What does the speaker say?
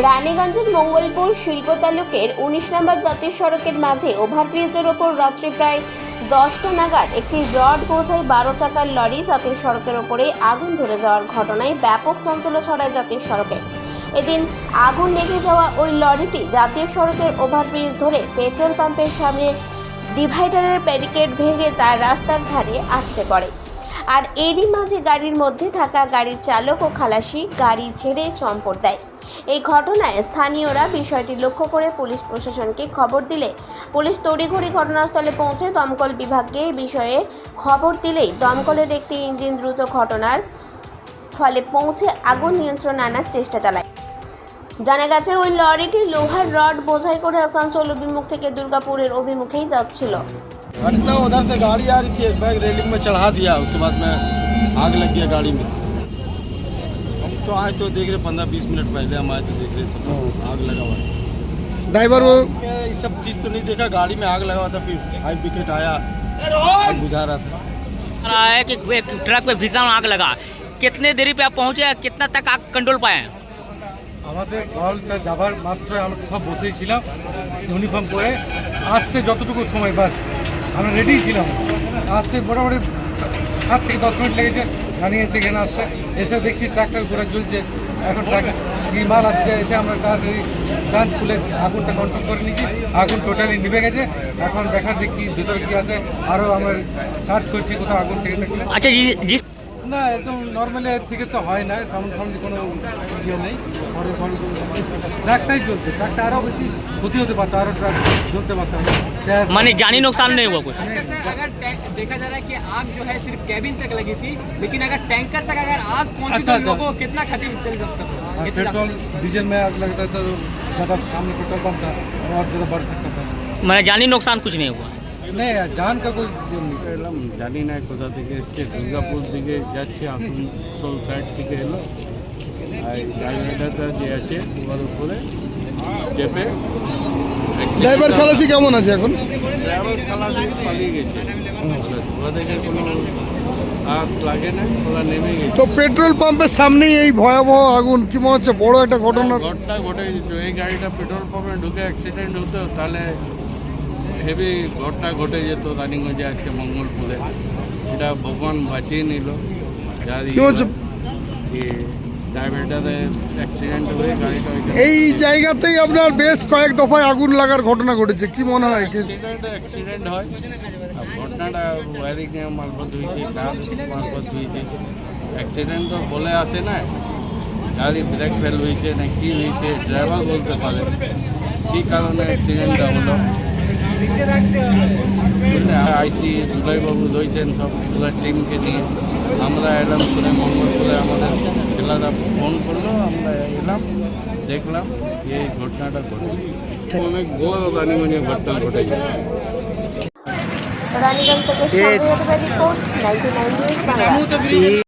রানীগঞ্জের মঙ্গলপুর শিল্প তালুকের ১৯ নম্বর জাতীয় সড়কের মাঝে ওভারব্রিজের ওপর রাত্রি প্রায় ১০টা নাগাদ একটি রড বোঝাই ১২ চাকার লরি জাতীয় সড়কের ওপরে আগুন ধরে যাওয়ার ঘটনায় ব্যাপক চাঞ্চল্য ছড়ায় জাতীয় সড়কে। এদিন আগুন লেগে যাওয়া ওই লরিটি জাতীয় সড়কের ওভারব্রিজ ধরে পেট্রোল পাম্পের সামনে ডিভাইডারের ব্যারিকেড ভেঙে তার রাস্তার ধারে আছড়ে পড়ে। আর এরই মাঝে গাড়ির মধ্যে থাকা গাড়ির চালক ও খালাসি গাড়ি ছেড়ে চম্পট দেয়। এই ঘটনায় স্থানীয়রা বিষয়টি লক্ষ্য করে পুলিশ প্রশাসনকে খবর দিলে পুলিশ তড়িঘড়ি ঘটনাস্থলে পৌঁছে দমকল বিভাগকে এই বিষয়ে খবর দিলেই দমকলের একটি ইঞ্জিন দ্রুত ঘটনার ফলে পৌঁছে আগুন নিয়ন্ত্রণে আনার চেষ্টা চালায়। জানা গেছে ওই লরিটি লোহার রড বোঝাই করে আসানসোল অভিমুখ থেকে দুর্গাপুরের अभिमुखेই যাচ্ছিল। घटना उधर से गाड़ी आ रही थी, एक बैग रेलिंग में चढ़ा दिया, उसके बाद में आग लग गया गाड़ी में। हम तो आए तो देख रहे 15-20 मिनट पहले हम आए तो देख रहे सब आग लगा हुआ। ड्राइवर वो ये सब चीज़ तो नहीं देखा, गाड़ी में आग लगा हुआ था, फिर फायर ब्रिगेड आया, आग बुझा रहा था। रहा है कि एक ट्रक पे भीषण आग लगा। कितने देरी पे आप पहुंचे, कितना तक आग कंट्रोल पाए? আমাদের ঘরটা যাবার মাত্র আমরা সব বসেই ছিলাম ইউনিফর্ম পরে, আসতে যতটুকু সময় বাস আমরা রেডি ছিলাম, আসতে মোটামুটি 7 থেকে 10 মিনিট লেগেছে জানিয়েছে এখানে আসতে। এসে দেখছি ট্রাক্টর ঘোরা জ্বলছে, এখন ট্রাক্টর মাল আসছে, এসে আমরা তাড়াতাড়ি ব্রাঞ্চ খুলে আগুনটা কন্ট্রোল করে নিয়েছি। আগুন টোটালি নিভে গেছে, এখন দেখার যে কি ভেতরে কী আছে আরও আমরা সার্চ করছি কোথাও আগুন থেকে থাকলে। अच्छा जी না একদম নর্মালি এর থেকে তো হয় না, সামনাসামনি কোনো ইয়ে নেই। পরে পরে ট্রাকটাই জ্বলছে, ট্রাকটা আরও বেশি ক্ষতি হতে পারতো, আরও ট্রাক জ্বলতে পারতো। माने जानी नुकसान नहीं हुआ कुछ? अगर देखा जा रहा है कि आग जो है सिर्फ केबिन तक लगी थी, लेकिन अगर टैंकर तक अगर आग पहुंची तो लोगों को कितना क्षति चल सकता था? पेट्रोल डीजल में आग लगता तो ज़्यादा सामने पेट्रोल पंप था और ज़्यादा बढ़ सकता था। माने जानी नुकसान कुछ नहीं हुआ? नहीं जान का कोई এলাম জানি না কোথা থেকে এসছে, দুর্গাপুর দিকে যাচ্ছে, আসানসোল সাইড থেকে এলো, আর গাড়িটা যে আছে ওর উপরে চেপে। ড্রাইভার খালাসি কেমন আছে এখন? ড্রাইভার খালাসি পালিয়ে গেছে, ওদেরকে কোনো আগ লাগে না, ওরা নেমে গেছে। তো পেট্রোল পাম্পের সামনেই এই ভয়াবহ আগুন, কি মনে হচ্ছে বড় একটা ঘটনা? ঘটনা ঘটে দিত, এই গাড়িটা পেট্রোল পাম্পে ঢুকে অ্যাক্সিডেন্ট হতো তাহলে হেভি ঘটনা ঘটে যেত রানীগঞ্জে আজকে মঙ্গলপুরে। এটা ভগবান বাঁচিয়ে নিল, যার কি হচ্ছে? ড্রাইভারটাতে অ্যাক্সিডেন্ট হয়ে গাড়িটা এই জায়গাতেই আপনার বেশ কয়েক দফায় আগুন লাগার ঘটনা ঘটেছে, কি মনে হয়? অ্যাক্সিডেন্ট হয়। আর ঘটনাটা ওয়ারিং মারফত হয়েছে, কার মারফত হয়েছে, অ্যাক্সিডেন্ট তো বলে আসে না, গাড়ি ব্রেক ফেল হয়েছে না কি হয়েছে ড্রাইভার বলতে পারে কী কারণে অ্যাক্সিডেন্টটা হলো। আইসি দুলাইবাবু রয়েছেন সব পুরো টিমকে নিয়ে, আমরা এলাম শুনে মঙ্গলপুরে, আমাদের ছেলেরা ফোন করলো, আমরা এলাম, দেখলাম এই ঘটনাটা ঘটেছে। অনেক বড় রানীগঞ্জে ঘটনা ঘটে গেছে। রানীগঞ্জ থেকে সঞ্জয় রিপোর্ট 99 নিউজ বাংলা।